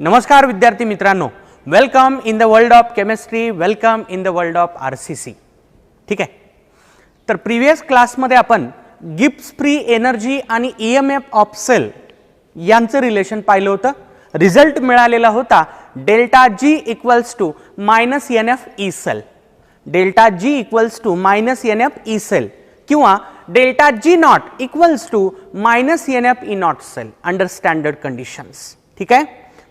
नमस्कार विद्यार्थी मित्रांनो, welcome in the world of chemistry, welcome in the world of RCC. ठीक आहे. तर प्रीवियस क्लासमध्ये आपण गिब्स फ्री एनर्जी आणि ईएमएफ ऑफ सेल यांचं रिलेशन पाहिलं होतं. रिझल्ट मिळालेला होता delta G equals to minus N F E cell, delta G equals to minus N F E cell किंवा delta G naught equals to minus N F E not cell under standard conditions. ठीक आहे.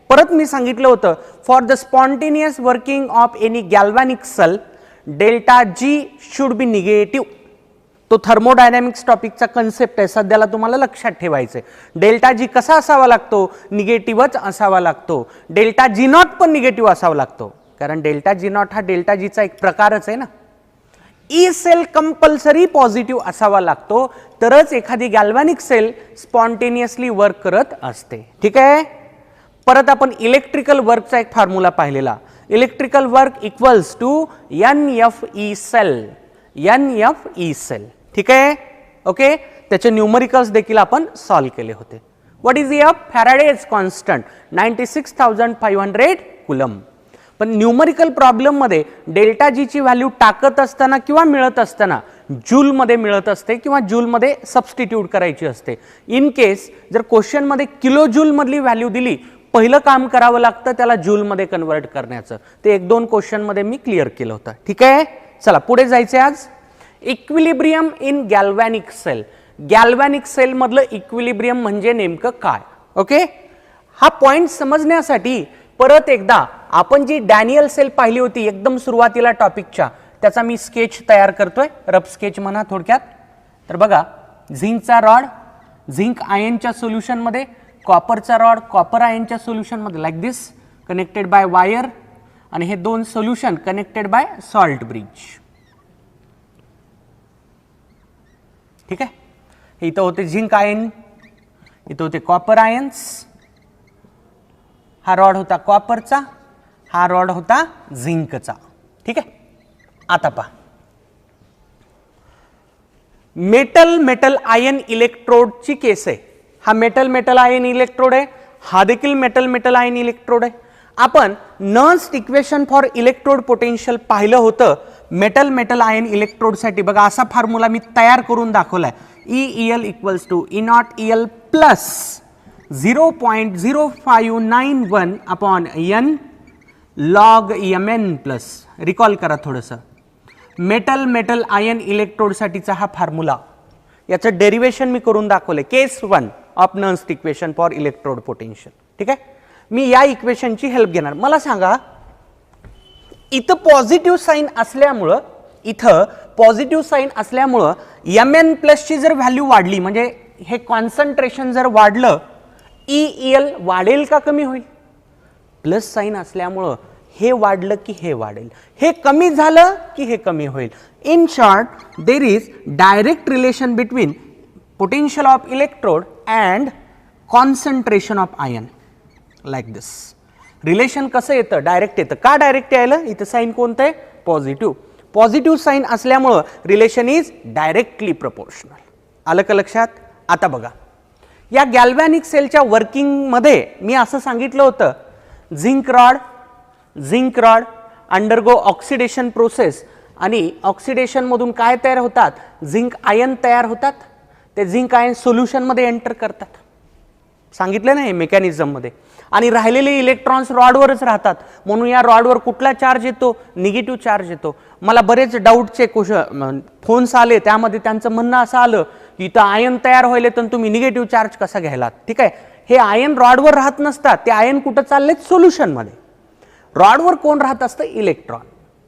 परत मी सांगितलं होतं for the spontaneous working of any galvanic cell delta G should be negative. तो thermodynamics टॉपिकचा concept आहे, सध्याला तुम्हाला लक्षात ठेवायचं आहे. डेल्टा जी कसा असावा लागतो? निगेटिव्हच असावा लागतो. डेल्टा जी नॉट पण निगेटिव्ह असावा लागतो, कारण डेल्टा जी नॉट हा डेल्टा जीचा एक प्रकारच आहे ना. ई सेल कंपल्सरी पॉझिटिव्ह असावा लागतो, तरच एखादी गॅल्व्हॅनिक सेल स्पॉन्टेनियसली वर्क करत असते. ठीक आहे. परत आपण इलेक्ट्रिकल वर्कचा एक फॉर्म्युला पाहिलेला, electrical work equals to n F E cell, n F E cell. ठीक आहे. ओके. त्याचे न्यूमरिकल्स देखील आपण सॉल्व केले होते. What is F? Faraday's constant 96,500 coulomb. पण न्यूमरिकल प्रॉब्लेम मध्ये डेल्टा जी ची व्हॅल्यू टाकत असताना किंवा मिळत असताना जूल मध्ये मिळत असते किंवा जूल मध्ये सबस्टिट्यूट करायची असते. इन केस जर क्वेश्चन मध्ये किलो जूल मधली व्हॅल्यू दिली, पहिलं काम करावं लागतं त्याला जूल मध्ये कन्वर्ट करण्याचं. ते एक दोन क्वेश्चन मध्ये मी क्लिअर केलं होतं. ठीक आहे. चला पुढे जायचंय. आज equilibrium in galvanic cell. Galvanic cell मधलं इक्विलिब्रियम म्हणजे नेमकं काय? ओके. हा पॉइंट समजण्यासाठी परत एकदा आपण जी डॅनियल सेल पाहिली होती एकदम सुरुवातीला टॉपिकच्या, त्याचा मी स्केच तयार करतोय. रफ स्केच म्हणा थोडक्यात. तर बघा, झिंकचा रॉड झिंक आयनच्या सोल्युशन मध्ये, कॉपरचा रॉड कॉपर आयनच्या सोल्युशन मध्ये like this connected by wire, आणि हे दोन solution connected by salt bridge. ठीक आहे. इथं होते झिंक आयन, इथं होते कॉपर आयन्स. हा रॉड होता कॉपरचा, हा रॉड होता झिंकचा. ठीक आहे. आता पहा, मेटल मेटल आयन इलेक्ट्रोडची केस आहे. हा मेटल मेटल आयन इलेक्ट्रोड आहे, हा देखील मेटल मेटल आयन इलेक्ट्रोड आहे. आपण Nernst equation for electrode potential पाहिलं होतं मेटल मेटल आयन इलेक्ट्रोड साठी. बघा, असा फॉर्म्युला मी तयार करून दाखवलाय. EEL equals to E naught EL plus 0.0591 upon N log Mn plus. Recall करा थोडंसं. मेटल मेटल आयन इलेक्ट्रोड साठीचा हा फॉर्म्युला, याचं डेरिवेशन मी करून दाखवलंय. केस 1 of Nernst equation for electrode potential. ठीक आहे. मी या इक्वेशनची हेल्प घेणार. मला सांगा, इथं पॉझिटिव्ह साइन असल्यामुळं, इथं पॉझिटिव्ह साइन असल्यामुळं Mn प्लस ची जर व्हॅल्यू वाढली, म्हणजे हे कॉन्सन्ट्रेशन जर वाढलं, EEL वाढेल का कमी होईल? प्लस साइन असल्यामुळं हे वाढलं की हे वाढेल, हे कमी झालं की हे कमी होईल. In short, there is direct relation between potential of electrode and concentration of ion like this. Relation कसं येतं? डायरेक्ट येतं. का डायरेक्ट यायला? इथं साइन कोणतं आहे? पॉझिटिव्ह. पॉझिटिव्ह साइन असल्यामुळं रिलेशन इज डायरेक्टली प्रोपोर्शनल. आलं का लक्षात? आता बघा, या गॅल्व्हॅनिक सेलच्या वर्किंग मध्ये मी असं सांगितलं होतं, zinc rod undergo oxidation process, आणि ऑक्सिडेशन मधून काय तयार होतात? झिंक आयन तयार होतात. ते झिंक आयन सोल्युशन मध्ये एंटर करतात. सांगितलं नाही मेकॅनिझम मध्ये. आणि राहिलेले इलेक्ट्रॉन्स रॉडवरच राहतात, म्हणून या रॉडवर कुठला चार्ज येतो? निगेटिव्ह चार्ज येतो. मला बरेच डाऊटचे फोन्स आले, त्यामध्ये त्यांचं म्हणणं असं आलं की इथं आयन तयार व्हायले तर तुम्ही निगेटिव्ह चार्ज कसा घ्यायलात? ठीक आहे. हे आयन रॉडवर राहत नसतात, ते आयन कुठं चाललेत? सोल्युशन मध्ये. रॉडवर कोण राहत असतं? इलेक्ट्रॉन.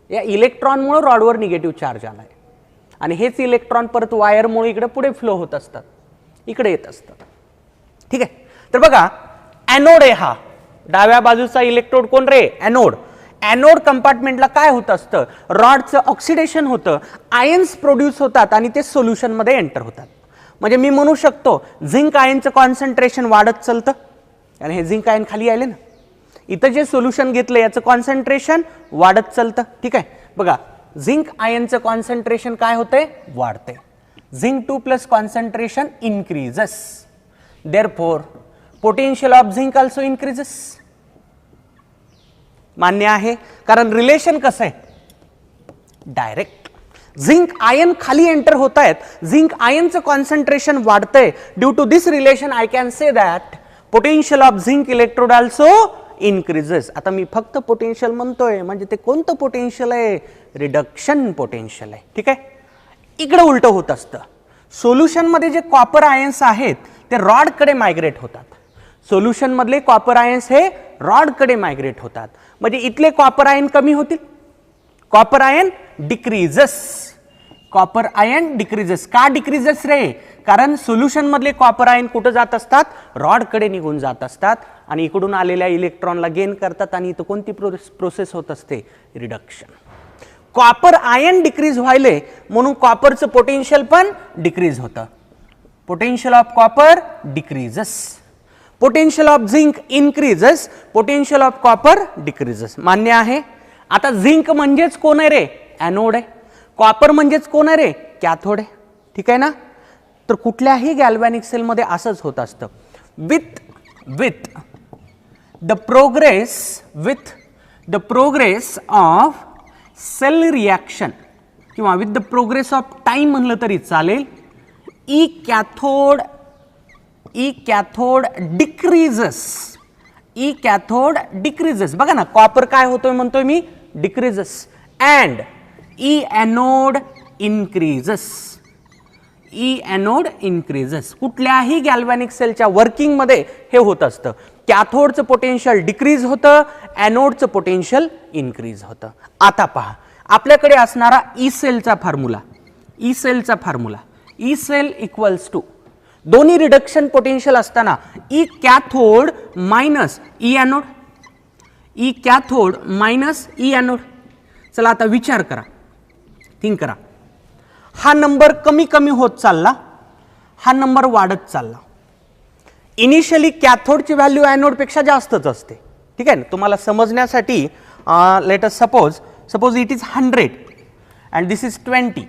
या इलेक्ट्रॉनमुळे रॉडवर निगेटिव्ह चार्ज आलाय, आणि हेच इलेक्ट्रॉन परत वायरमुळे इकडे पुढे फ्लो होत असतात, इकडे येत असतात. ठीक आहे. तर बघा, एनोड आहे हा. डाव्या बाजूचा इलेक्ट्रोड कोण रे? एनोड. एनोड कंपार्टमेंटला काय होत असतं? रॉडचं ऑक्सिडेशन होतं, आयन्स प्रोड्यूस होतात आणि ते सोल्युशन मध्ये एंटर होतात. म्हणजे मी म्हणू शकतो झिंक आयनचं कॉन्सन्ट्रेशन वाढत चालतं, आणि हे झिंक आयन खाली आले ना, इथं जे सोल्युशन घेतलं याचं कॉन्सन्ट्रेशन वाढत चालतं. ठीक आहे. बघा, झिंक आयनचं कॉन्सन्ट्रेशन काय होतंय? वाढतंय. Zinc 2 plus concentration increases. Therefore potential of zinc also increases. मान्य आहे, कारण रिलेशन कसं आहे, डायरेक्ट. झिंक आयन खाली एंटर होत आहेत, झिंक आयनचं कॉन्सन्ट्रेशन वाढतंय. Due to this relation I can say that potential of zinc electrode also increases. आता मी फक्त पोटेन्शियल म्हणतोय, म्हणजे ते कोणतं पोटेन्शियल आहे, रिडक्शन पोटेन्शियल आहे. ठीक आहे. इकडे उलट होत असतं. सोल्युशन मध्ये जे कॉपर आयन्स आहेत ते रॉड कडे मायग्रेट होतात. सोल्युशन मधले कॉपर आयन्स हे रॉड कडे मायग्रेट होतात, म्हणजे इथले कॉपर आयन कमी होतील. Copper ion decreases. Copper ion decreases. का डिक्रीजेस रे? कारण सोल्युशन मधले कॉपर आयन कुठे जात असतात, रॉड कडे निघून जात असतात आणि इकडून आलेल्या इलेक्ट्रॉनला गेन करतात आणि इथं कोणती प्रोसेस होत असते, रिडक्शन. कॉपर आयन डिक्रीज व्हायले म्हणून कॉपरचं पोटेन्शियल पण डिक्रीज होतं. Potential of copper decreases, potential of zinc increases, potential of copper decreases. मान्य आहे. आता झिंक म्हणजेच कोण आहे रे, ॲनोड आहे. कॉपर म्हणजेच कोण आहे रे, कॅथोड आहे. ठीक आहे ना. तर कुठल्याही गॅल्व्हॅनिक सेल मध्ये असंच होत असतं. With the progress of cell reaction किंवा with the progress of time म्हणलं तरी चालेल, ई कॅथोड डिक्रीजेस. बघा ना, कॉपर काय होतोय म्हणतोय मी, decreases. And E anode increases. कुठल्याही गॅल्व्हॅनिक सेलच्या वर्किंग मध्ये हे होत असतं. कॅथोडचं पोटेन्शियल डिक्रीज होतं, एनोडचं पोटेन्शियल इन्क्रीज होतं. आता पहा, आपल्याकडे असणारा ई सेलचा formula, E cell equals to, दोन्ही रिडक्शन पोटेन्शियल असताना E cathode minus E anode, E cathode minus E anode. चला आता विचार करा, थिंक करा. हा नंबर कमी कमी होत चालला, हा नंबर वाढत चालला. इनिशियली कॅथोडची व्हॅल्यू एनोड पेक्षा जास्तच असते. ठीक आहे ना. तुम्हाला समजण्यासाठी let us suppose it is 100 and this is 20.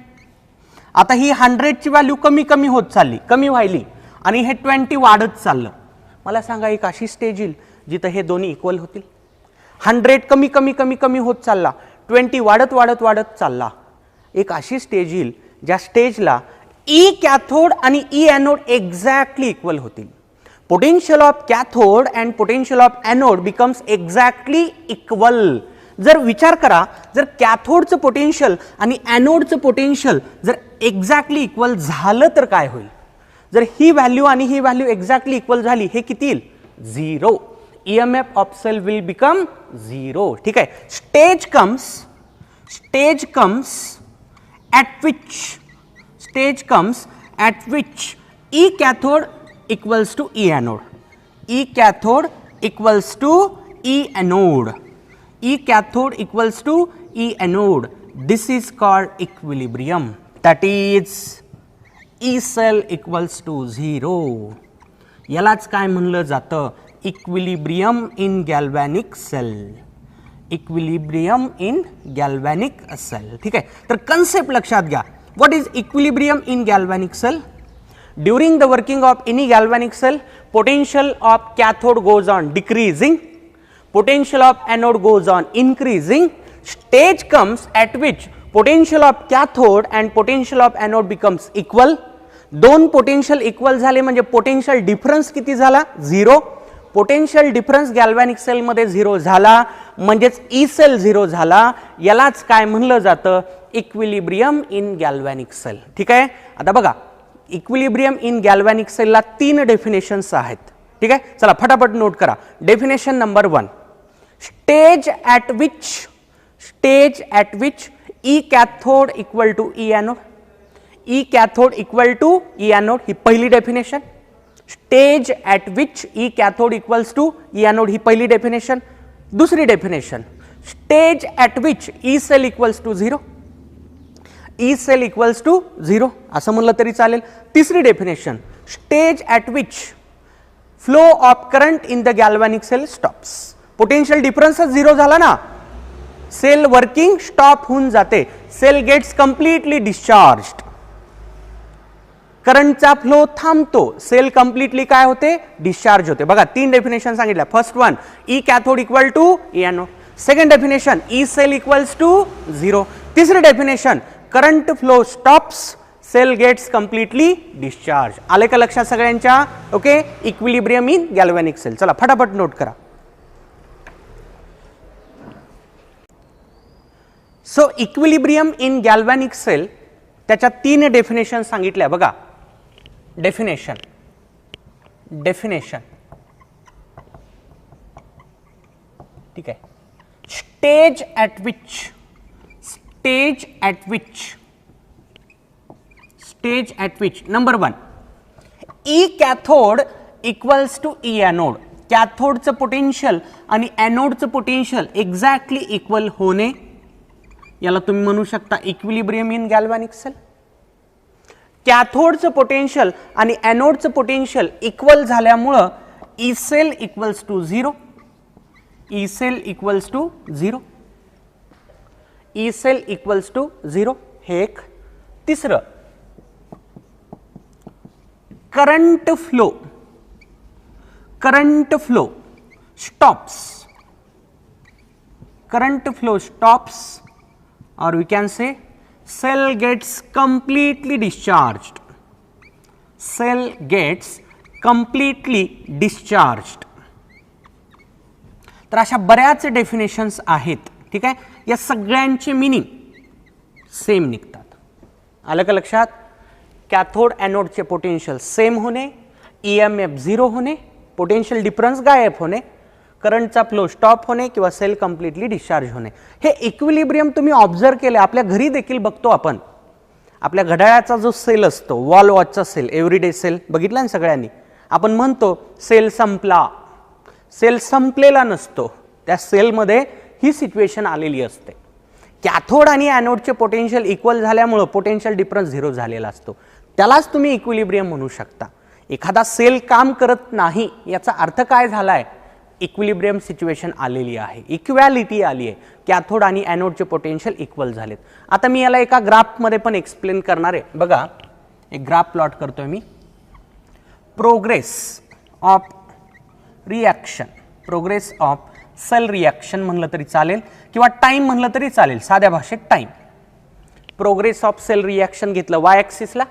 आता ही 100 ची व्हॅल्यू कमी कमी होत चालली, कमी व्हायली, आणि हे 20 वाढत चाललं. मला सांगा, एक अशी स्टेज येईल जिथं हे दोन्ही इक्वल होतील. 100 कमी कमी कमी कमी होत चालला, 20 वाढत वाढत वाढत चालला. एक अशी स्टेज येईल ज्या स्टेजला ई कॅथोड आणि ई एनोड एक्झॅक्टली इक्वल होतील. Potential of cathode and potential of anode becomes exactly equal. जर विचार करा, जर कॅथोडचं पोटेन्शियल आणि एनोडचं पोटेन्शियल जर एक्झॅक्टली इक्वल झालं तर काय होईल? जर ही व्हॅल्यू आणि ही व्हॅल्यू एक्झॅक्टली इक्वल झाली, हे किती येईल? 0. EMF of cell will become 0. ठीक आहे. Stage comes at which E cathode equals to E anode. E cathode equals to E anode. E cathode equals to E anode. This is called equilibrium. That is E cell equals to 0. यालाच काय म्हणलं जातं? Equilibrium in galvanic cell. Equilibrium in galvanic cell. ठीक आहे. तर concept लक्षात घ्या. What is equilibrium in galvanic cell? During the working of any galvanic cell, potential of cathode goes on decreasing, potential of anode goes on increasing. Stage comes at which potential of cathode and potential of anode becomes equal. दोन potential equal झाले म्हणजे potential difference किती झाला? 0. Potential difference galvanic sale मध्ये 0 झाला म्हणजेच E cell 0 झाला. यालाच काय म्हणलं जातं? Equilibrium in galvanic cell. ठीक आहे. आता बघा, इक्विलिब्रियम इन गॅल्व्हॅनिक सेलला 3 डेफिनेशन्स आहेत. ठीक आहे. चला फटाफट नोट करा. Definition number 1, stage at which E cathode equal to E anode. E cathode equal to E anode ही पहिली definition. Stage at which E cathode equals to E anode ही पहिली डेफिनेशन. दुसरी definition, stage at which E cell equals to 0. E cell equals to 0 असं म्हणलं तरी चालेल. तिसरी definition, stage at which flow of current in the galvanic cell stops. Potential डिफरन्सच 0 झाला ना, सेल वर्किंग स्टॉप होऊन जाते. Cell gets completely discharged. करंटचा फ्लो थांबतो. सेल कम्प्लिटली काय होते? डिस्चार्ज होते. बघा 3 डेफिनेशन सांगितल्या. First one, E cathode equal to E anode. Second definition E cell equals to 0. तिसरं definition current flow stops, cell gets completely discharge. आले का लक्षात सगळ्यांच्या? Okay. Equilibrium in galvanic cell. चला फटाफट नोट करा. So equilibrium in galvanic cell त्याच्या 3 definition सांगितल्या बघा. डेफिनेशन ठीक आहे. Stage at which number 1 E cathode equals to E anode. कॅथोडचं पोटेन्शियल आणि एनोडचं पोटेन्शियल एक्झॅक्टली इक्वल होणे, याला तुम्ही म्हणू शकता इक्विलिब्रियम इन गॅल्व्हॅनिक सेल. कॅथोडचं पोटेन्शियल आणि एनोडचं पोटेन्शियल इक्वल झाल्यामुळं E cell equals to 0. E cell equals to 0. E cell equals to 0 हे एक. तिसरं current flow stops or we can say cell gets completely discharged. तर अशा बऱ्याच डेफिनेशन्स आहेत. ठीक आहे. या सगळ्यांचे मीनिंग सेम निघतात. आलं का लक्षात? कॅथोड एनोडचे पोटेन्शियल सेम होणे, EMF 0 होणे, पोटेन्शियल डिफरन्स गायब होणे, करंटचा फ्लो स्टॉप होणे किंवा सेल कम्प्लिटली डिस्चार्ज होणे. हे इक्विलिब्रियम तुम्ही ऑब्झर्व केले. आपल्या घरी देखील बघतो आपण. आपल्या घड्याळाचा जो सेल असतो, वॉल वॉचचा सेल, एव्हरीडे सेल बघितला ना सगळ्यांनी. आपण म्हणतो सेल संपला. सेल संपलेला नसतो. त्या सेलमध्ये ही सिच्युएशन आलेली असते. कॅथोड आणि एनोडचे पोटेन्शियल इक्वल झाल्यामुळं पोटेन्शियल डिफरन्स 0 झालेला असतो. त्यालाच तुम्ही इक्विलिब्रियम म्हणू शकता. एखादा सेल काम करत नाही याचा अर्थ काय झालाय? इक्विलिब्रियम सिच्युएशन आलेली आहे, इक्वॅलिटी आली आहे. कॅथोड आणि एनोडचे पोटेन्शियल इक्वल झालेत. आता मी याला एका ग्राफमध्ये पण एक्सप्लेन करणार आहे. बघा, एक ग्राफ प्लॉट करतोय मी. प्रोग्रेस ऑफ सेल रिॲक्शन म्हणलं तरी चालेल किंवा टाइम म्हणलं तरी चालेल. साध्या भाषेत time. Progress of cell reaction घेतलं वाय ॲक्सिसला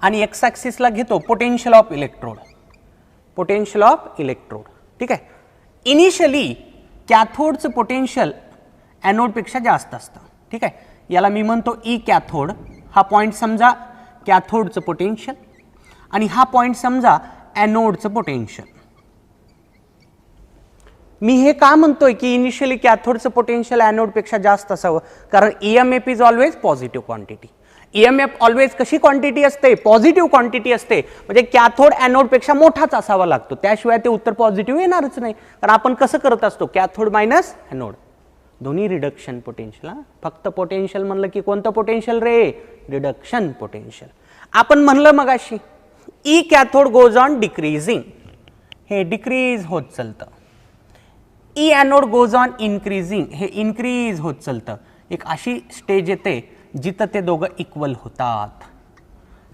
आणि एक्स ॲक्सिसला घेतो पोटेन्शियल ऑफ इलेक्ट्रोड. ठीक आहे. इनिशियली कॅथोडचं पोटेन्शियल एनोडपेक्षा जास्त असतं. ठीक आहे. याला मी म्हणतो ई कॅथोड. हा पॉईंट समजा कॅथोडचं पोटेन्शियल आणि हा पॉईंट समजा एनोडचं पोटेन्शियल. मी हे का म्हणतोय की इनिशियली कॅथोडचं पोटेन्शियल एनोडपेक्षा जास्त असावं? कारण EMF is always positive quantity. EMF always कशी क्वांटिटी असते? पॉझिटिव्ह क्वांटिटी असते. म्हणजे कॅथोड एनोडपेक्षा मोठाच असावा लागतो, त्याशिवाय ते उत्तर पॉझिटिव्ह येणारच नाही. कारण आपण कसं करत असतो? कॅथोड मायनस एनोड, दोन्ही रिडक्शन पोटेन्शियल. फक्त पोटेन्शियल म्हणलं की कोणतं पोटेन्शियल रे? Reduction potential. आपण म्हणलं मगाशी E cathode goes on decreasing, हे डिक्रीज होत चालतं. E anode goes on increasing, हे इन्क्रीज होत चालतं. एक अशी स्टेज येते जिथं ते दोघं इक्वल होतात.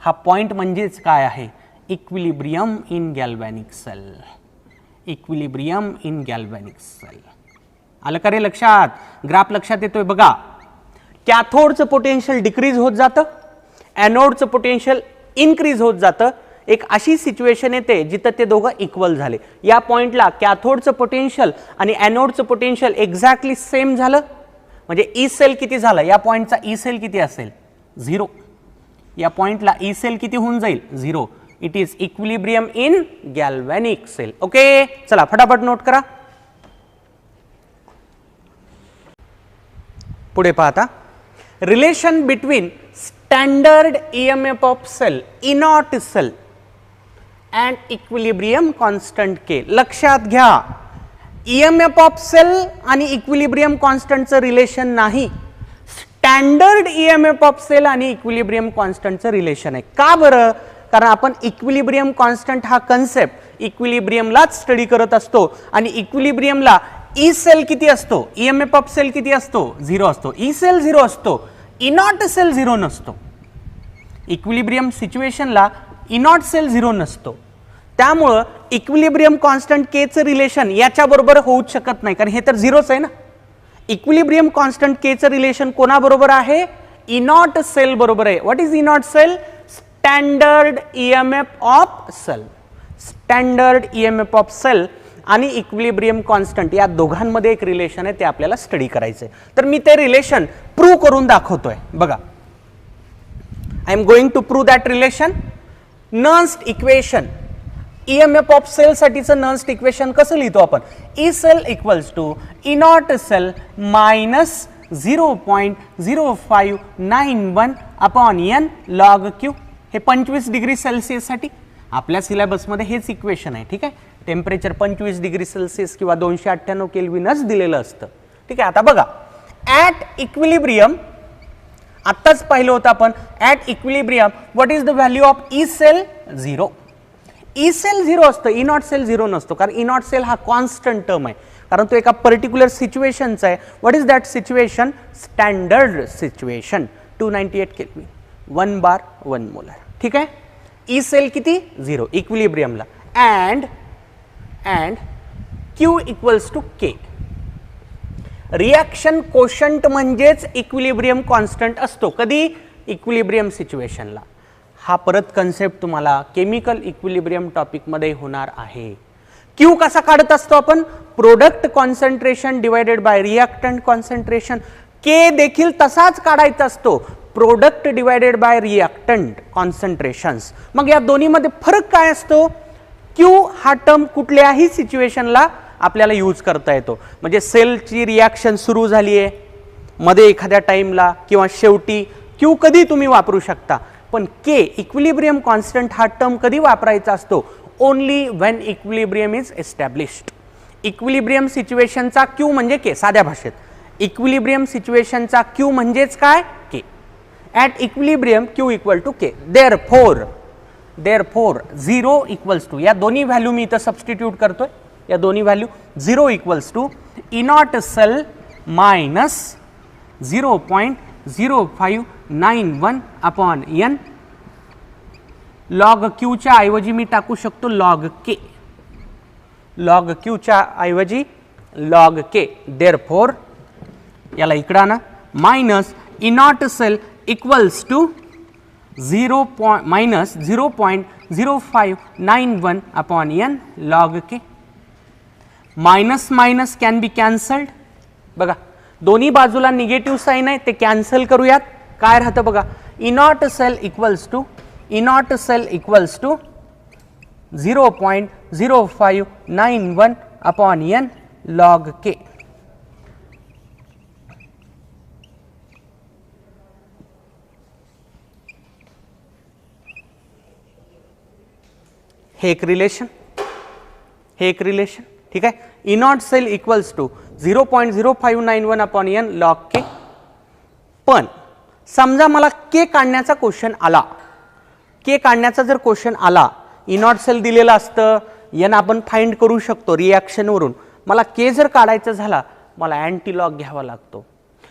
हा पॉइंट म्हणजेच काय आहे? Equilibrium in galvanic cell. आलं का रे लक्षात? ग्राफ लक्षात येतोय बघा. कॅथोडचं पोटेन्शियल डिक्रीज होत जातं, एनोडचं पोटेन्शियल इन्क्रीज होत जातं. एक अशी सिच्युएशन येते जिथं ते दोघं इक्वल झाले. या पॉइंटला कॅथोडचं पोटेन्शियल आणि एनोडचं पोटेन्शियल एक्झॅक्टली सेम झालं. म्हणजे ई सेल किती झालं? या पॉइंटचा ई सेल किती असेल? 0. या पॉइंटला ई सेल किती होऊन जाईल? 0. It is equilibrium in galvanic cell. Okay, चला फटाफट नोट करा. पुढे पाहता, relation between standard EMF of cell, E naught cell and equilibrium constant K. लक्षात घ्या, EMF ऑफ सेल आणि इक्विलिब्रियम कॉन्स्टंटचं रिलेशन नाही, स्टँडर्ड EMF ऑफ सेल आणि इक्विलिब्रियम कॉन्स्टंटचं रिलेशन आहे. का बरं? कारण आपण इक्विलिब्रियम कॉन्स्टंट हा कन्सेप्ट इक्विलिब्रियमलाच स्टडी करत असतो आणि इक्विलिब्रियमला ई सेल किती असतो? EMF ऑफ सेल किती असतो? 0 असतो. ई सेल 0 असतो, इनॉट सेल 0 नसतो. इक्विलिब्रियम सिच्युएशनला इनॉट सेल 0 नसतो. त्यामुळं इक्विलिब्रियम कॉन्स्टंट केचं रिलेशन याच्याबरोबर होऊच शकत नाही, कारण हे तर झिरोच आहे ना. इक्विलिब्रियम कॉन्स्टंट केचं रिलेशन कोणाबरोबर आहे? ई नॉट सेल बरोबर आहे. What is E not cell? Standard EMF of cell. Standard EMF of cell आणि इक्विलिब्रियम कॉन्स्टंट या दोघांमध्ये एक रिलेशन आहे, ते आपल्याला स्टडी करायचंय. तर मी ते रिलेशन प्रूव्ह करून दाखवतोय. बघा, I am going to prove that relation. Nernst equation, EMF of cell साठीचं नर्स्ट इक्वेशन कसं लिहितो आपण? E cell equals to E not cell minus 0.0591 upon N log Q. हे 25 डिग्री सेल्सिअस साठी आपल्या सिलेबसमध्ये हेच इक्वेशन आहे. ठीक आहे, टेम्परेचर 25 डिग्री सेल्सिअस किंवा 298 केल्विनच दिलेलं असतं. ठीक आहे, आता बघा, ॲट इक्विलिब्रियम आत्ताच पाहिलं होतं आपण. At equilibrium what is the value of E cell? 0. E cell 0 असतं, ई नॉट सेल 0 नसतो, कारण ई नॉट सेल हा कॉन्स्टंट टर्म आहे, कारण तो एका पर्टिक्युलर सिच्युएशनचा आहे. What is that situation? Standard situation. 298 kelvin, 1 bar 1 molar. ठीक आहे, ई सेल किती? 0 इक्विलिब्रियमला. And Q equals to K. Reaction quotient म्हणजेच इक्विलिब्रियम कॉन्स्टंट असतो. कधी? इक्विलिब्रियम सिच्युएशनला. हा परत कन्सेप्ट तुम्हाला केमिकल इक्विलिब्रियम टॉपिकमध्ये होणार आहे. क्यू कसा काढत असतो आपण? Product concentration divided by reactant concentration. K देखील तसाच काढायचा असतो, product divided by reactant concentrations. मग या दोन्हीमध्ये फरक काय असतो? क्यू हा टर्म कुठल्याही सिच्युएशनला आपल्याला यूज करता येतो. म्हणजे सेलची रिॲक्शन सुरू झाली आहे, मध्ये एखाद्या टाइमला किंवा शेवटी क्यू कधी तुम्ही वापरू शकता. पण के इक्विलिब्रियम कॉन्स्टंट हा टर्म कधी वापरायचा असतो? Only when equilibrium is established. Equilibrium सिच्युएशनचा क्यू म्हणजे के. साध्या भाषेत इक्विलिब्रियम सिच्युएशनचा क्यू म्हणजेच काय? K. At equilibrium Q equal to K. Therefore 0 equals to, या दोन्ही व्हॅल्यू मी इथं सबस्टिट्यूट करतोय. या दोन्ही value 0 equals to E not cell minus 0.0591 upon N log क्यूच्या ऐवजी मी टाकू शकतो लॉग के. लॉग क्यूच्या ऐवजी लॉग के. देअरफोर याला इकडं आणा, minus E not cell equals to minus 0.0591 upon N log K. Minus minus can be cancelled. बघा, दोन्ही बाजूला निगेटिव्ह साइन आहे, ते कॅन्सल करूयात. काय राहतं बघा, E not cell equals to 0.0591 upon N log K. हे एक रिलेशन, ठीक आहे. E not cell equals to 0.0591 upon N log K. पण समजा मला के काढण्याचा क्वेश्चन आला, के काढण्याचा जर क्वेश्चन आला, ई नॉट सेल दिलेला असतं, एन आपण फाइंड करू शकतो रिॲक्शनवरून. मला के जर काढायचा झाला, मला अँटी लॉग घ्यावा लागतो.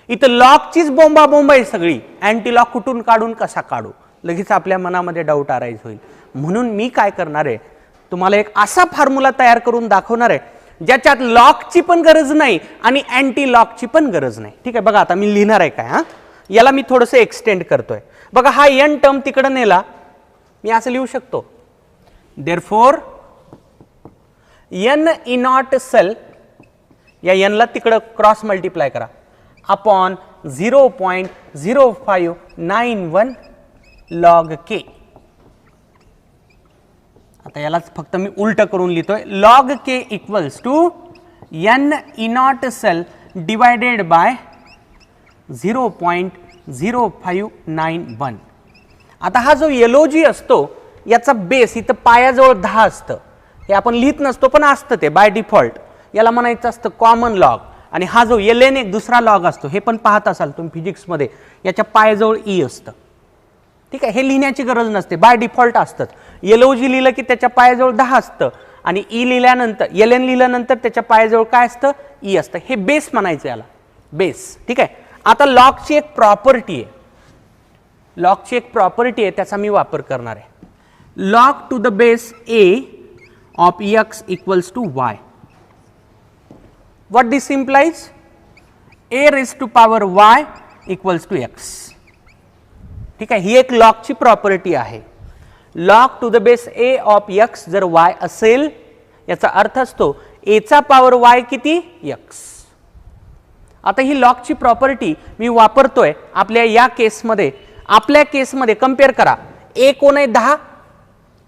इथं लॉगचीच बोंबाबोंब आहे सगळी. अँटी लॉग कुठून काढून कसा काढू, लगेच आपल्या मनामध्ये डाऊट अराईज होईल. म्हणून मी काय करणार आहे, तुम्हाला एक असा फॉर्म्युला तयार करून दाखवणार आहे ज्याच्यात लॉगची पण गरज नाही आणि अँटी लॉगची पण गरज नाही. ठीक आहे, बघा आता मी लिहिणार आहे काय. याला मी थोडंसं एक्सटेंड करतोय. बघा, हा एन टर्म तिकडे नेला, मी असं लिहू शकतो. Therefore n E not cell, या एनला तिकडं क्रॉस मल्टिप्लाय करा, अपॉन 0.0591 लॉग के. आता यालाच फक्त मी उलट करून लिहितोय. Log K equals to n E not cell divided by 0.0591. आता हा जो एलओजी असतो याचा बेस इथं पायाजवळ 10 असतं. हे आपण लिहित नसतो पण असतं ते बाय डिफॉल्ट. याला म्हणायचं असतं कॉमन लॉग. आणि हा जो एलएन एक दुसरा लॉग असतो, हे पण पाहत असाल तुम्ही फिजिक्समध्ये, याच्या पायाजवळ ई असतं. ठीक आहे, हे लिहिण्याची गरज नसते, बाय डिफॉल्ट असतं. एलओजी लिहिलं की त्याच्या पायाजवळ 10 असतं आणि ई लिहिल्यानंतर एलएन लिहिल्यानंतर त्याच्या पायाजवळ काय असतं? ई असतं. हे बेस म्हणायचं याला, बेस. ठीक आहे. आता लॉगची एक प्रॉपर्टी आहे, त्याचा मी वापर करणार आहे. Log to the base A of x equals to y. What this implies? a raised to power y equals to x. ठीक आहे, ही एक लॉगची प्रॉपर्टी आहे. Log to the base a of x जर y असेल याचा अर्थ असतो a चा पॉवर y किती x. आता ही लॉगची प्रॉपर्टी मी वापरतोय आपल्या या केसमध्ये. आपल्या केसमध्ये कंपेअर करा, a कोण आहे 10,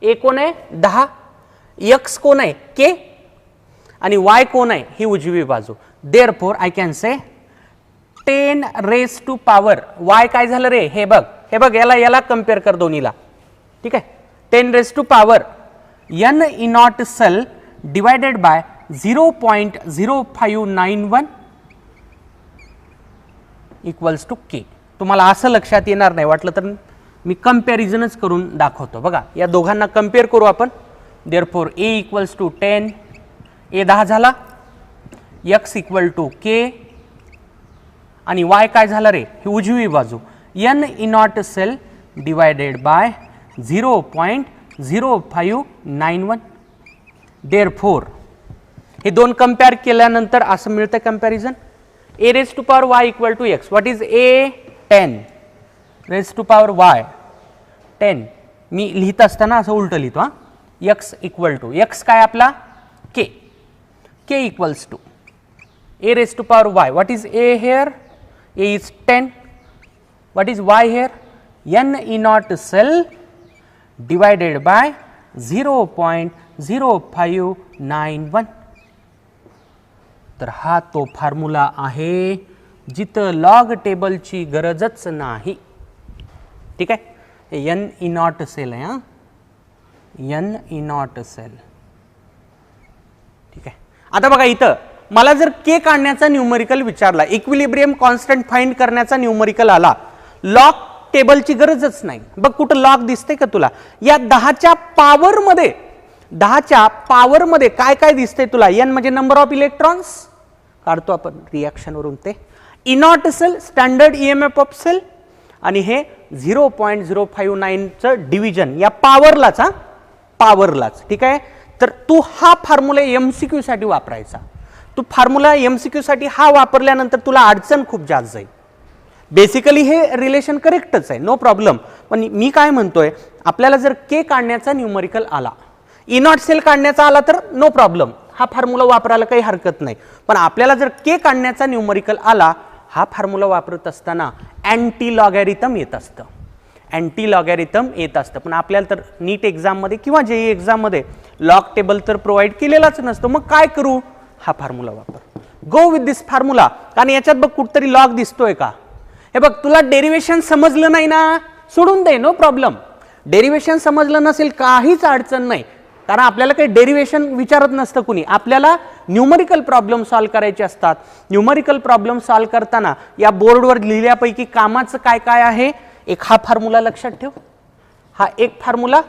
a कोण आहे 10, x कोण आहे k आणि y कोण आहे ही उजवी बाजू. Therefore I can say 10 raise to power y काय झालं रे, हे बघ याला कंपेअर कर दोन्हीला. ठीक आहे, 10 raise to power n E not cell divided by 0.0591 equals to K. तुम्हाला असं लक्षात येणार नाही, वाटलं तर मी कंपॅरिझनच करून दाखवतो. बघा या दोघांना कंपेअर करू आपण. Therefore a equals to 10, a 10 झाला, x इक्वल टू k आणि y काय झाला रे, ही उजवी बाजू n E not cell divided by 0.0591. Therefore हे दोन कंपेअर केल्यानंतर असं मिळतं comparison. a raise to power y equal to x. What is a? 10 raise to power y 10. मी लिहित असताना असं उलट लिहितो हा. x इक्वल टू x काय आपला k equals to a raise to power y. What is a here? a is 10. What is y here? n E not cell divided by 0.0591. तर हा तो फॉर्म्युला आहे जिथं लॉग टेबलची गरजच नाही. ठीक आहे, n ई नॉट सेल आहे हा, n ई नॉट सेल. ठीक आहे, आता बघा इथं मला जर k काढण्याचा न्यूमरिकल विचारला, इक्विलिब्रियम कॉन्स्टंट फाइंड करण्याचा न्यूमरिकल आला, लॉग टेबलची गरजच नाही. बघ कुठं लॉग दिसते का तुला? या 10च्या पॉवर मध्ये काय काय दिसते तुला? n म्हणजे नंबर ऑफ इलेक्ट्रॉन्स, काढतो आपण रिएक्शन वरून ते. E not cell standard EMF of cell आणि हे 0.059 चं डिव्हिजन या पॉवरलाच. ठीक आहे, तर तू हा फॉर्म्युला एमसीक्यू साठी वापरायचा. तू फॉर्म्युला एमसीक्यू साठी हा वापरल्यानंतर तुला अडचण खूप जास्त जाईल. बेसिकली हे रिलेशन करेक्टच आहे, नो प्रॉब्लेम. पण मी काय म्हणतोय, आपल्याला जर के काढण्याचा न्यूमरिकल आला, ई नॉट सेल काढण्याचा आला तर नो प्रॉब्लेम, हा फॉर्म्युला वापरायला काही हरकत नाही. पण आपल्याला जर के काढण्याचा न्यूमरिकल आला, हा फॉर्म्युला वापरत असताना अँटी लॉगॅरिथम येत असतं. पण आपल्याला तर नीट एक्झाममध्ये किंवा जेई एक्झाममध्ये लॉग टेबल तर प्रोव्हाइड केलेलाच नसतो. मग काय करू? हा फॉर्म्युला वापर. गो विथ दिस फॉर्म्युला. कारण याच्यात बघ कुठतरी लॉग दिसतोय का? हे बघ, तुला डेरिव्हेशन समजलं नाही ना, सोडून दे, नो प्रॉब्लेम. डेरिव्हेशन समजलं नसेल काहीच अडचण नाही, कारण आपल्याला काही डेरिव्हेशन विचारत नसतं कुणी. आपल्याला न्यूमरिकल प्रॉब्लेम सॉल्व्ह करायचे असतात. न्यूमरिकल प्रॉब्लेम सॉल्व्ह करताना या बोर्डवर लिहिल्यापैकी कामाचं काय काय आहे? एक हा फॉर्म्युला लक्षात ठेव, हा एक फॉर्म्युला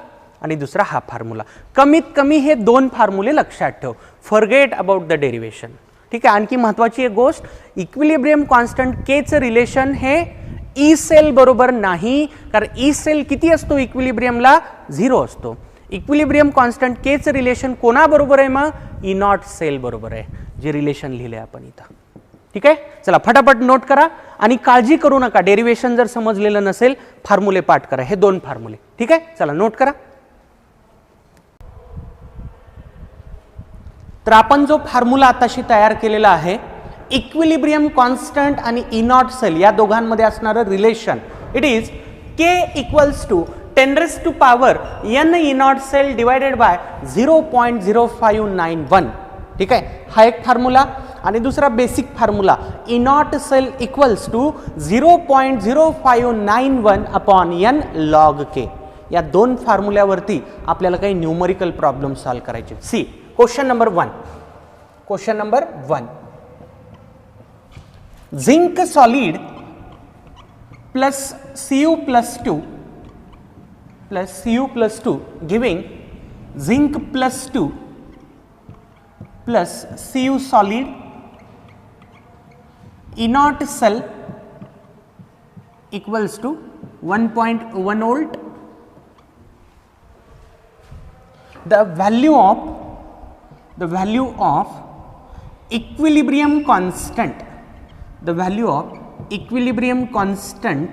आणि दुसरा हा फॉर्म्युला. कमीत कमी हे दोन फॉर्म्युले लक्षात ठेव. Forget about the derivation. ठीक आहे, आणखी महत्वाची एक गोष्ट, इक्विलिब्रियम कॉन्स्टंट के चं रिलेशन हे ई सेल बरोबर नाही, कारण ई सेल किती असतो इक्विलिब्रियमला? 0 असतो. इक्विलिब्रियम कॉन्स्टंट के चं रिलेशन कोणाबरोबर आहे? मग ई नॉट सेल बरोबर आहे, जे रिलेशन लिहिलंय आपण इथं. ठीक आहे, चला फटाफट नोट करा आणि काळजी करू नका, डेरिव्हेशन जर समजलेलं नसेल फॉर्म्युले पाठ करा, हे दोन फॉर्म्युले. ठीक आहे, चला नोट करा. तर आपण जो फॉर्म्युला आताशी तयार केलेला आहे, इक्विलिब्रियम कॉन्स्टंट आणि ई नॉट सेल या दोघांमध्ये असणारं relation, it is K equals to 10 raise to power n E not cell divided by 0.0591. ठीक आहे, हा एक फॉर्म्युला. आणि दुसरा basic formula, E not cell equals to 0.0591 upon n log K. या दोन फॉर्म्युल्यावरती आपल्याला काही न्यूमरिकल प्रॉब्लेम सॉल्व्ह करायचे. See question number 1. Zinc solid plus Cu plus 2 giving zinc plus 2 plus Cu solid E naught cell equals to 1.1 volt. The value of the value of equilibrium constant, the value of equilibrium constant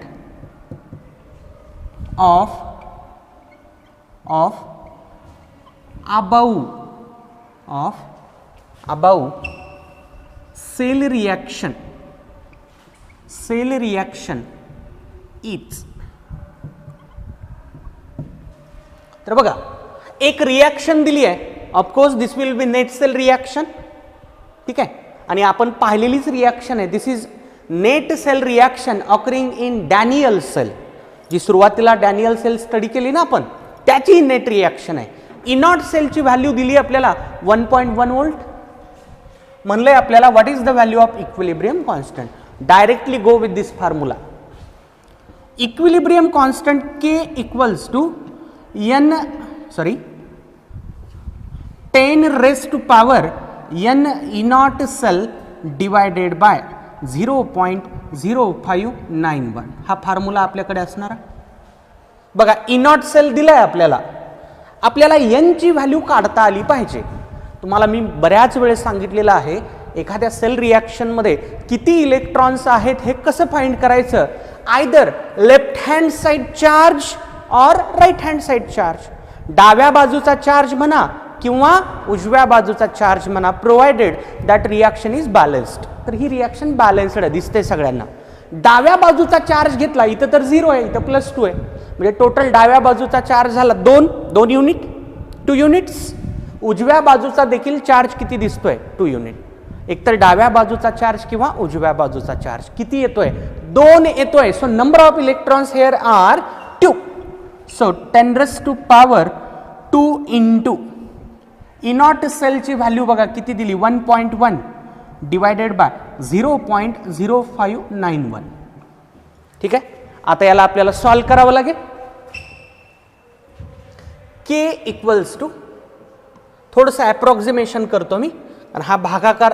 of above cell reaction is. तर बघा एक reaction दिली आहे, of course this will be net cell reaction, ठीक आहे, आणि आपण पाहिलेलीच रिॲक्शन आहे. This is net cell reaction occurring in Daniell cell, जी सुरुवातीला डॅनियल सेल स्टडी केली ना आपण, त्याची नेट रिॲक्शन आहे. इनॉट सेलची व्हॅल्यू दिली आपल्याला 1.1 व्होल्ट. म्हणलंय आपल्याला what is the value of equilibrium constant. Directly go with this formula. Equilibrium constant K equals to 10 raised to power n E0 cell divided by 0.0591. हा फॉर्म्युला आपल्याकडे असणार. बघा E0 सेल दिलाय आपल्याला, आपल्याला n ची व्हॅल्यू काढता आली पाहिजे. तुम्हाला मी बऱ्याच वेळेस सांगितलेलं आहे, एखाद्या सेल रिॲक्शन मध्ये किती इलेक्ट्रॉन्स आहेत हे कसं फाइंड करायचं. Either left hand side charge और राइट हँड साइड चार्ज, डाव्या बाजूचा चार्ज म्हणा किंवा उजव्या बाजूचा चार्ज म्हणा, provided that reaction is balanced. तर ही रिॲक्शन बॅलन्स्ड दिसते सगळ्यांना. डाव्या बाजूचा चार्ज घेतला, इथं तर 0 आहे, इथं +2 आहे, म्हणजे टोटल डाव्या बाजूचा चार्ज झाला 2 युनिट, 2 युनिट्स. उजव्या बाजूचा देखील चार्ज किती दिसतोय, 2 युनिट. एकतर डाव्या बाजूचा चार्ज किंवा उजव्या बाजूचा चार्ज किती येतोय, 2 येतोय. So number of electrons here are 2. So 10 raised to power 2 into E0 सेलची व्हॅल्यू बघा किती दिली, 1.1 डिवायडेड बाय 0.0591. ठीक आहे. आता याला आपल्याला सॉल्व करावं लागेल. K इक्वल्स टू, थोडंसं अप्रॉक्सिमेशन करतो मी, आणि हा भागाकार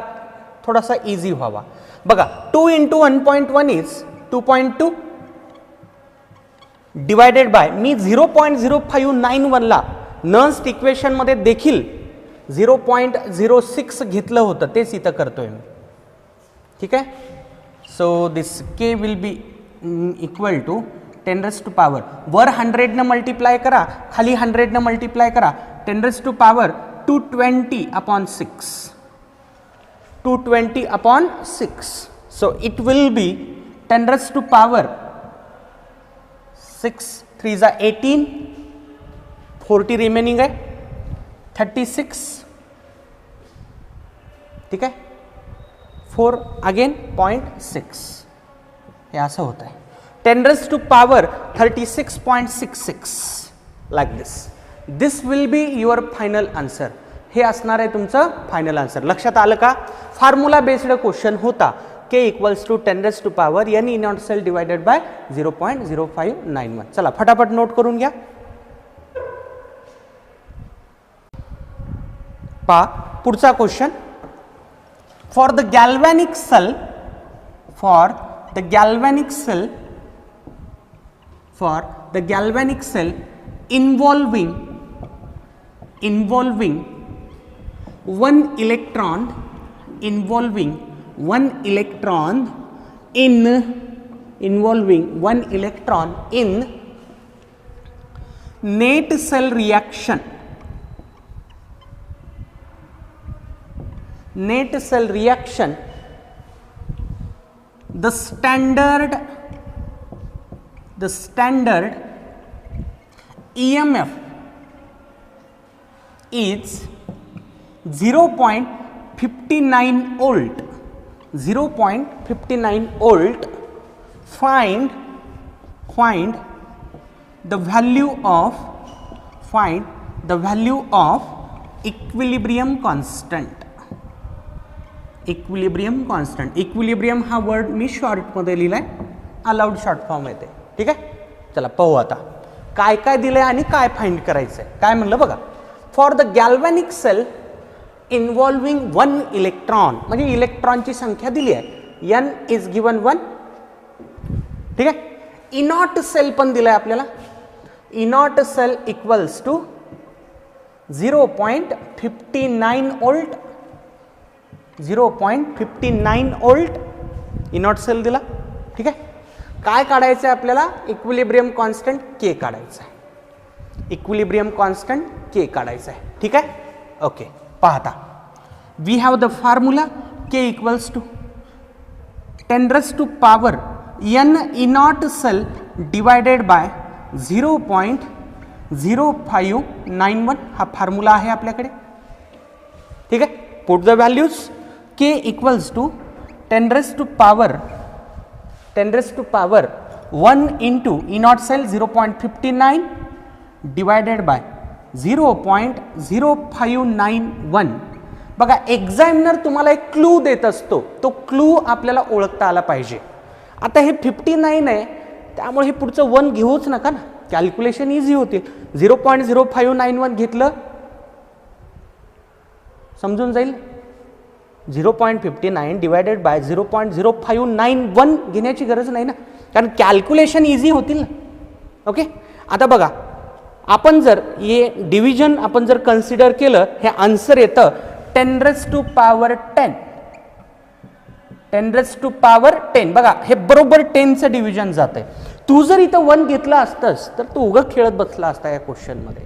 थोडासा इझी व्हावा. बघा 2 into 1.1 इज 2.2 डिवायडेड बाय, मी 0.0591 ला नर्स्ट इक्वेशन मध्ये देखील 0.06 घेतलं होतं, तेच इथं करतोय मी. ठीक आहे. So this K will be equal to 10 raised to power, वर 100 न मल्टिप्लाय करा, खाली 100 न मल्टिप्लाय करा, 10 raised to power 220/6, 220/6. So it will be 10 raised to power 6 3 is 18, 40 remaining आहे 36. ठीक आहे. 4 अगेन 0.6, हे असं होत आहे. 10 raised to power 36.66 like this. This will be your final answer. हे असणार आहे तुमचं फायनल आन्सर. लक्षात आलं का. फॉर्म्युला बेस्ड क्वेश्चन होता. K equals to 10 raised to power n E0 cell divided by 0.0591. चला फटाफट नोट करून घ्या. पहा पुढचा question. For the galvanic cell involving one electron in net cell reaction, the standard EMF is 0.59 volt. 0.59 volt. Find the value of equilibrium constant. Equilibrium हा word मी short मध्ये लिहिलाय, allowed short form येते. ठीक आहे. चला पाहू आता काय काय दिलंय आणि काय फाइंड करायचंय. काय म्हणलं बघा. For the galvanic cell involving 1 electron, म्हणजे इलेक्ट्रॉनची संख्या दिली आहे, n इज गिवन 1. ठीक आहे. E0 सेल पण दिलाय आपल्याला. E0 cell equals to 0.59 volt, 0.59 volt E not cell दिला. ठीक आहे. काय काढायचं आहे आपल्याला? इक्विलिब्रियम कॉन्स्टंट के काढायचं आहे. इक्विलिब्रियम कॉन्स्टंट के काढायचं आहे. ठीक आहे. ओके, पाहता we have the formula K equals to 10⁻⁴ n E not cell divided by 0.0591 हा फॉर्म्युला आहे आपल्याकडे. ठीक आहे. Put the values. K equals to 10⁻⁴ 1 into E not cell 0.59 divided by 0.0591. बघा, एक्झामिनर तुम्हाला एक क्लू देत असतो, तो क्लू आपल्याला ओळखता आला पाहिजे. आता हे 59 आहे, त्यामुळे हे पुढचं 1 घेऊच नका ना, कॅल्क्युलेशन इझी होतील. 0.0591 घेतलं समजून जाईल. 0.59 डिवायडेड बाय 0.0591 घेण्याची गरज नाही ना, कारण कॅल्क्युलेशन इझी होतील ना. ओके. आता बघा, आपण जर हे डिव्हिजन आपण जर कन्सिडर केलं, हे आन्सर येतं 10⁻10. 10⁻10. बघा, हे बरोबर 10चं डिव्हिजन जात आहे. तू जर इथं 1 घेतला असतंस तर तू उगं खेळत बसला असता या क्वेश्चनमध्ये.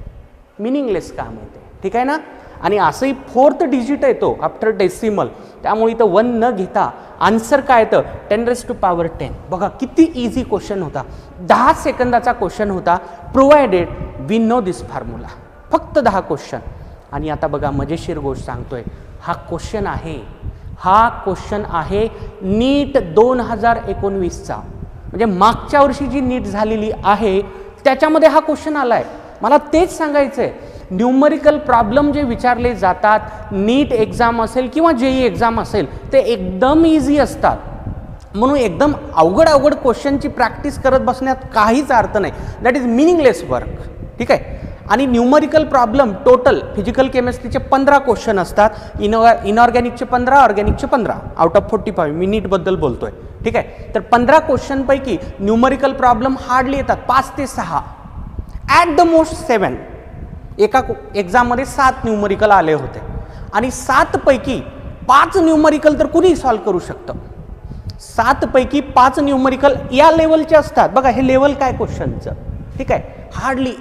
मिनिंगलेस काम आहे ते. ठीक आहे ना. आणि असंही 4th डिजिट येतो आफ्टर डेसिमल, त्यामुळे इथं 1 न घेता आन्सर काय येतं 10⁻10. बघा किती इझी क्वेश्चन होता. 10 सेकंदाचा क्वेश्चन होता. Provided we know this formula. फक्त 10 क्वेश्चन. आणि आता बघा, मजेशीर गोष्ट सांगतोय. हा क्वेश्चन आहे नीट 2019चा, म्हणजे मागच्या वर्षी जी नीट झालेली आहे त्याच्यामध्ये हा क्वेश्चन आलाय. मला तेच सांगायचंय, न्यूमरिकल प्रॉब्लेम जे विचारले जातात, नीट एक्झाम असेल किंवा जेई एक्झाम असेल, ते एकदम इझी असतात. म्हणून एकदम अवघड क्वेश्चनची प्रॅक्टिस करत बसण्यात काहीच अर्थ नाही. That is meaningless work. ठीक आहे. आणि न्यूमरिकल प्रॉब्लेम टोटल फिजिकल केमिस्ट्रीचे 15 क्वेश्चन असतात. इनऑर्गॅनिकचे 15, ऑर्गॅनिकचे 15 आउट ऑफ 45. मी नीटबद्दल बोलतोय. ठीक आहे. तर 15 क्वेश्चनपैकी न्यूमरिकल प्रॉब्लेम हार्डली येतात 5 ते 6, ॲट द मोस्ट 7. एका एक्झाममध्ये 7 न्यूमरिकल आले होते आणि 7 पैकी 5 न्यूमरिकल तर कुणी सॉल्व करू शकतं. 7 पैकी 5 न्यूमरिकल या लेवलचे असतात. बघा, हे लेवल काय क्वेश्चनचं. ठीक आहे. हार्डली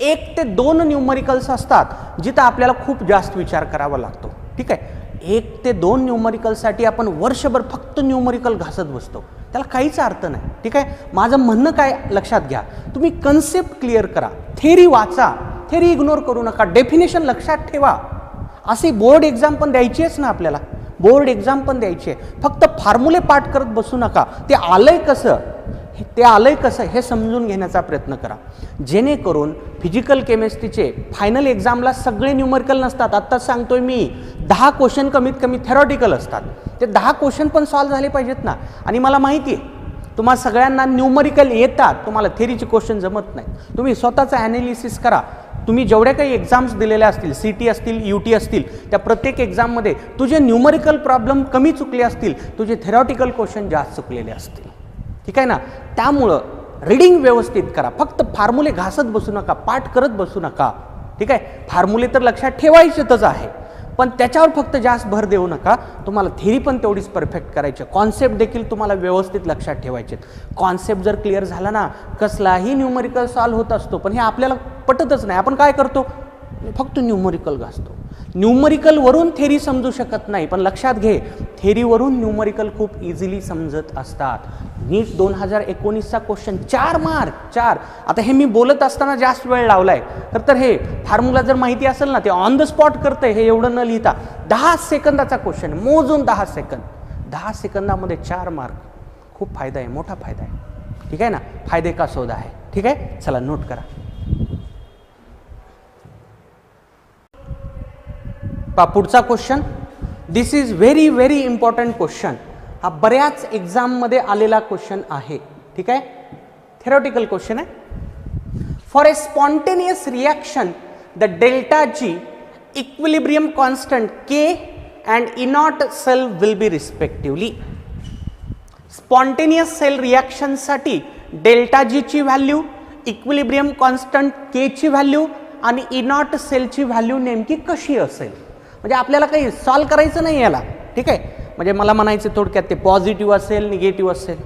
1 ते 2 न्यूमरिकल्स असतात जिथं आपल्याला खूप जास्त विचार करावा लागतो. ठीक आहे. 1 ते 2 न्यूमरिकलसाठी आपण वर्षभर फक्त न्यूमरिकल घासत बसतो, त्याला काहीच अर्थ नाही. ठीक आहे. माझं म्हणणं काय लक्षात घ्या, तुम्ही कन्सेप्ट क्लिअर करा, थेरी वाचा, थेरी इग्नोर करू नका, डेफिनेशन लक्षात ठेवा. असे बोर्ड एक्झाम पण द्यायची आहेच ना आपल्याला, बोर्ड एक्झाम पण द्यायची आहे. फक्त फॉर्म्युले पाठ करत बसू नका. ते आलंय कसं हे समजून घेण्याचा प्रयत्न करा, जेणेकरून फिजिकल केमिस्ट्रीचे फायनल एक्झामला सगळे न्यूमरिकल नसतात. आत्ताच सांगतोय मी, 10 क्वेश्चन कमीत कमी थेरॉटिकल असतात. ते 10 क्वेश्चन पण सॉल्व्ह झाले पाहिजेत ना. आणि मला माहिती आहे तुम्हाला सगळ्यांना न्यूमरिकल येतात, तुम्हाला थेरीचे क्वेश्चन जमत नाही. तुम्ही स्वतःचं ॲनालिसिस करा. तुम्ही जेवढ्या काही एक्झाम्स दिलेल्या असतील, CT असतील, UT असतील, त्या प्रत्येक एक्झाममध्ये तुझे न्यूमरिकल प्रॉब्लेम कमी चुकले असतील, तुझे थेरॉटिकल क्वेश्चन जास्त चुकलेले असतील. ठीक आहे ना. त्यामुळं रीडिंग व्यवस्थित करा. फक्त फॉर्म्युले घासत बसू नका, पाठ करत बसू नका. ठीक आहे. फॉर्म्युले तर लक्षात ठेवायचेच आहे, पण त्याच्यावर फक्त जास्त भर देऊ नका. तुम्हाला थेरी पण तेवढीच परफेक्ट करायची, कॉन्सेप्ट देखील तुम्हाला व्यवस्थित लक्षात ठेवायचे. कॉन्सेप्ट जर क्लिअर झाला ना, कसलाही न्यूमरिकल सॉल्व्ह होत असतो. पण हे आपल्याला पटतच नाही. आपण काय करतो, फक्त न्यूमरिकल घासतो. न्यूमरिकलवरून थेरी समजू शकत नाही, पण लक्षात घे, थेरीवरून न्यूमरिकल खूप इझिली समजत असतात. नीट 2019चा क्वेश्चन 4 मार्क 4. आता हे मी बोलत असताना जास्त वेळ लावलाय, तर हे फॉर्म्युला जर माहिती असेल ना, ते ऑन द स्पॉट करतंय. हे एवढं न लिहिता 10 सेकंदाचा क्वेश्चन, मोजून 10 सेकंद, 10 सेकंदामध्ये 4 मार्क. खूप फायदा आहे, मोठा फायदा आहे. ठीक आहे ना. फायदे का सौदा आहे. ठीक आहे. चला नोट करा. पुढचा question, this is very very important question. हा बऱ्याच एक्झाममध्ये आलेला क्वेश्चन आहे. ठीक आहे. थेरॉटिकल क्वेश्चन आहे. For a spontaneous reaction the delta G equilibrium constant K and E not cell will be respectively. Spontaneous cell रिॲक्शनसाठी डेल्टा जी ची व्हॅल्यू, इक्विलिब्रियम कॉन्स्टंट के ची व्हॅल्यू आणि ई नॉट सेलची व्हॅल्यू नेमकी कशी असेल, म्हणजे आपल्याला काही सॉल्व करायचं नाही याला, ठीक आहे. म्हणजे मला म्हणायचं थोडक्यात ते पॉझिटिव्ह असेल निगेटिव्ह असेल,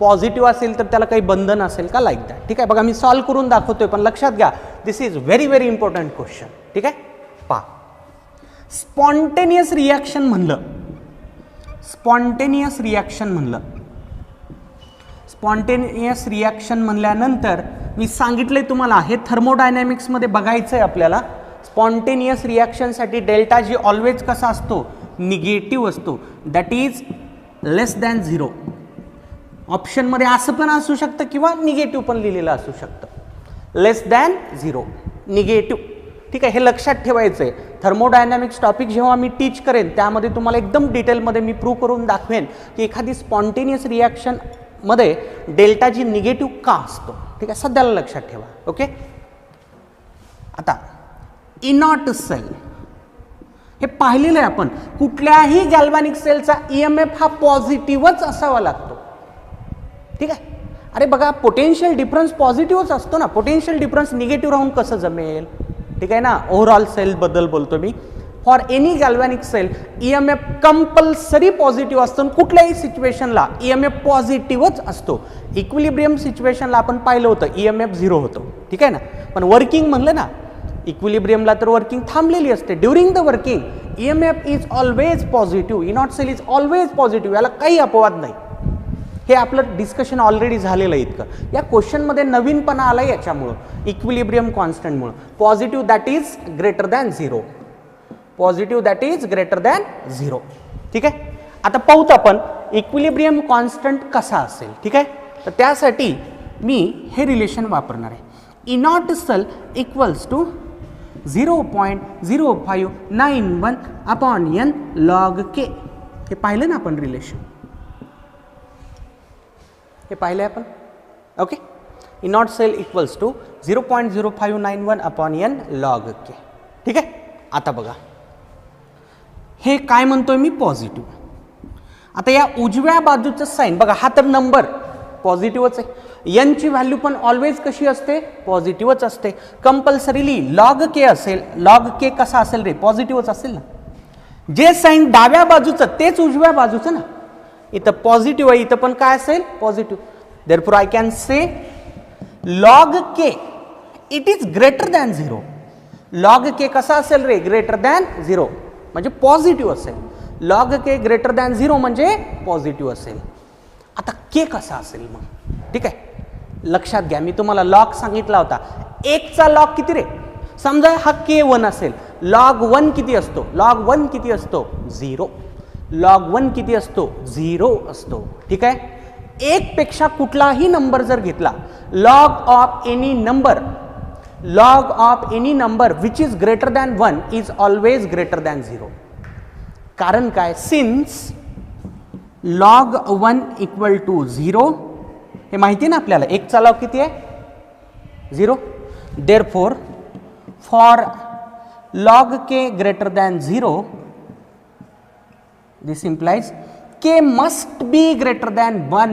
पॉझिटिव्ह असेल तर त्याला काही बंधन असेल का, लाईक दॅट, ठीक आहे. बघा मी सॉल्व करून दाखवतोय, पण लक्षात घ्या this is very very important question, ठीक आहे. पहा, स्पॉन्टेनियस रिॲक्शन म्हणलं, स्पॉन्टेनियस रिॲक्शन म्हणल्यानंतर मी सांगितलंय तुम्हाला हे थर्मोडायनॅमिक्समध्ये बघायचं आहे आपल्याला. स्पॉन्टेनियस रिॲक्शनसाठी डेल्टा जी ऑलवेज कसा असतो, निगेटिव्ह असतो, दॅट इज लेस दॅन 0. ऑप्शनमध्ये असं पण असू शकतं किंवा निगेटिव्ह पण लिहिलेलं असू शकतं, लेस दॅन 0 निगेटिव्ह, ठीक आहे. हे लक्षात ठेवायचं आहे. थर्मोडायनॅमिक्स टॉपिक जेव्हा मी टीच करेन त्यामध्ये तुम्हाला एकदम डिटेलमध्ये मी प्रूव्ह करून दाखवेन की एखादी स्पॉन्टेनियस रिॲक्शनमध्ये डेल्टा जी निगेटिव्ह का असतो, ठीक आहे. सध्याला लक्षात ठेवा, ओके. आता ई नॉट सेल हे पाहिलेलं आहे आपण, कुठल्याही गॅल्व्हॅनिक सेलचा ईएमएफ हा पॉझिटिव्हच असावा लागतो, ठीक आहे. अरे बघा पोटेन्शियल डिफरन्स पॉझिटिव्हच असतो ना, पोटेन्शियल डिफरन्स निगेटिव्ह राहून कसं जमेल, ठीक आहे ना. ओव्हरऑल सेल बद्दल बोलतो मी. For any galvanic cell EMF compulsory positive असतो, कुठल्याही सिच्युएशनला ईएमएफ पॉझिटिव्हच असतो. इक्विलिब्रियम सिच्युएशनला आपण पाहिलं होतं ईएमएफ 0 होतो, ठीक आहे ना. पण वर्किंग म्हणलं ना, इक्विलिब्रियमला तर वर्किंग थांबलेली असते. During the working EMF is always positive, E not cell is always positive, याला काही अपवाद नाही. हे आपलं डिस्कशन ऑलरेडी झालेलं आहे इतकं. या क्वेश्चनमध्ये नवीनपणा आला याच्यामुळं, इक्विलिब्रियम कॉन्स्टंटमुळं. Positive that is greater than 0, positive that is greater than 0, ठीक आहे. आता पाहूत आपण इक्विलिब्रियम कॉन्स्टंट कसा असेल, ठीक आहे. तर त्यासाठी मी हे रिलेशन वापरणार आहे. E not cell equals to 0.0591 upon n log k. हे पाहिलं ना आपण रिलेशन, हे पाहिलं आपण, okay. E not cell equals to 0.0591 upon n log k, ठीक आहे. आता बघा हे काय म्हणतोय मी, पॉझिटिव्ह. आता या उजव्या बाजूचं साईन बघा, हा तर नंबर पॉझिटिव्हच आहे. n ची व्हॅल्यू पण ऑलवेज कशी असते, पॉझिटिव्हच असते. कंपल्सरीली log k असेल, log k कसा असेल रे, पॉझिटिव्हच असेल ना. जे साईन डाव्या बाजूचं तेच उजव्या बाजूचं ना, इथं पॉझिटिव्ह आहे, इथं पण काय असेल, positive. Therefore I can say log k it is greater than 0. log k कसा असेल रे, ग्रेटर दॅन 0 म्हणजे पॉझिटिव्ह असेल. log k ग्रेटर दॅन 0 म्हणजे पॉझिटिव्ह असेल. आता k कसा असेल मग, ठीक आहे. लक्षात घ्या मी तुम्हाला लॉग सांगितला होता. 1 चा लॉग किती रे, समजा हा k1 असेल, log 1 किती असतो, log 1 किती असतो, 0. log 1 किती असतो, 0 असतो, ठीक आहे. 1 पेक्षा कुठलाही नंबर जर घेतला, log of any number which is greater than 1 is always greater than 0. कारण काय, सिन्स log 1 इक्वल टू 0 हे माहिती आहे ना आपल्याला, 1 चा लॉग किती आहे, 0. Therefore for log k greater than 0 this implies k must be greater than 1.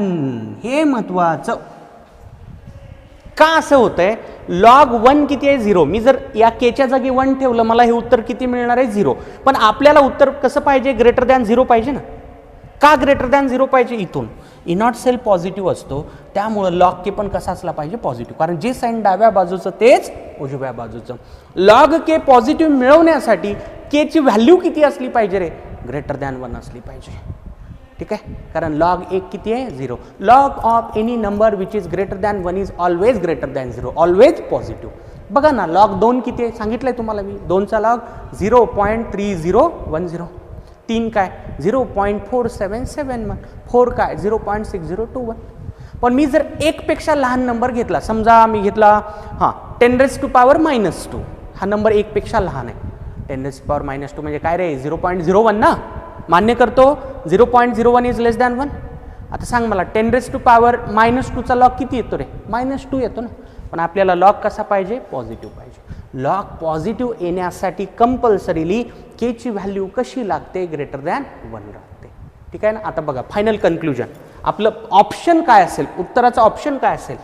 हे महत्वाचं. का असं होतंय, log 1 किती आहे, 0. मी जर या k च्या जागी 1 ठेवलं, मला हे उत्तर किती मिळणार आहे, 0. पण आपल्याला उत्तर कसं पाहिजे, ग्रेटर दॅन 0 पाहिजे ना. का ग्रेटर दॅन 0 पाहिजे, इथून ई नॉट सेल पॉझिटिव्ह असतो, त्यामुळं log k पण कसा असला पाहिजे, पॉझिटिव्ह. कारण जे साईन डाव्या बाजूचं तेच उजव्या बाजूचं. log k पॉझिटिव्ह मिळवण्यासाठी k ची व्हॅल्यू किती असली पाहिजे रे, ग्रेटर दॅन 1 असली पाहिजे, ठीक आहे. कारण log 1 किती आहे, 0. log of any number which is greater than 1 is always greater than 0, always positive. बघा ना log 2 किती आहे सांगितलंय तुम्हाला मी, 2 चा log 0.3010. 3 काय 0.4771, 4 काय 0.6021. पण मी जर 1 पेक्षा लहान नंबर घेतला, समजा मी घेतला 10⁻⁻², हा नंबर 1 पेक्षा लहान आहे. 10⁻⁻² म्हणजे काय रे, 0.01 ना, मान्य करतो. 0.01 इज लेस दॅन 1. आता सांग मला 10⁻⁻² चा लॉग किती येतो रे, -2 येतो ना. पण आपल्याला लॉग कसा पाहिजे, पॉझिटिव्ह पाहिजे. लॉग पॉझिटिव्ह येण्यासाठी कंपल्सरीली k ची व्हॅल्यू कशी लागते, ग्रेटर दॅन 1 लागते, ठीक आहे ना. आता बघा फायनल कन्क्लुजन, आपलं ऑप्शन काय असेल, उत्तराचा ऑप्शन काय असेल,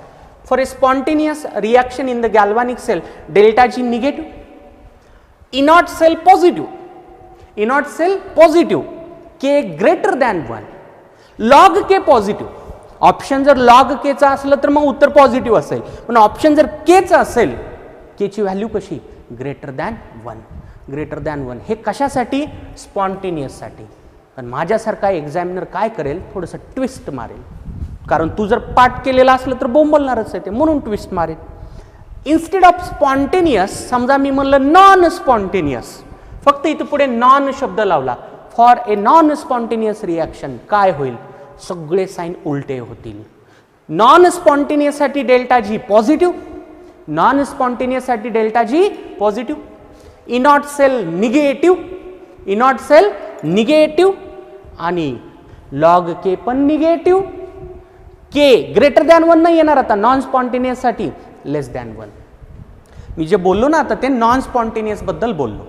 For a spontaneous reaction in the galvanic cell, delta G negative, E naught cell positive, E naught cell positive, K greater than 1, log K positive. Option जर लॉग के चा असलं तर मग उत्तर पॉझिटिव्ह असेल, पण ऑप्शन जर के चा असेल, के ची व्हॅल्यू कशी ग्रेटर दॅन 1, ग्रेटर दॅन 1. हे कशासाठी? स्पॉन्टेनियस साठी. पण माझ्यासारखा एक्झामिनर काय करेल, थोडंसं ट्विस्ट मारेल, कारण तू जर पाठ केलेला असलं तर बोंबलणारच आहे ते, म्हणून ट्विस्ट मारेल. इन्स्टेड ऑफ स्पॉन्टेनियस समजा मी म्हणलं नॉन स्पॉन्टेनियस, फक्त इथं पुढे नॉन शब्द लावला, for a non spontaneous reaction काय होईल, सगळे साइन उलटे होतील. नॉन स्पॉन्टेनियस साठी delta G positive, non spontaneous साठी delta G positive, E not cell negative, E not cell negative आणि लॉग के पण निगेटिव्ह. के ग्रेटर दॅन 1 नाही येणार आता नॉन स्पॉन्टेनियस साठी, लेस दॅन 1. मी जे बोललो ना आता ते नॉन स्पॉन्टेनियस बद्दल बोललो.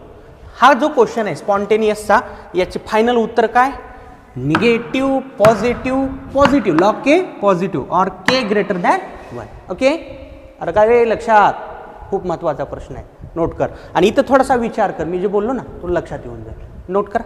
हा जो क्वेश्चन आहे स्पॉन्टेनियसचा, याचे फायनल उत्तर काय, निगेटिव्ह पॉझिटिव्ह पॉझिटिव्ह, लॉग के पॉझिटिव्ह और के ग्रेटर दॅन 1. ओके, अरे काय लक्षात, खूप महत्वाचा प्रश्न आहे, नोट कर. आणि इथं थोडासा विचार कर, मी जे बोललो ना तो लक्षात येऊन जाईल, नोट कर.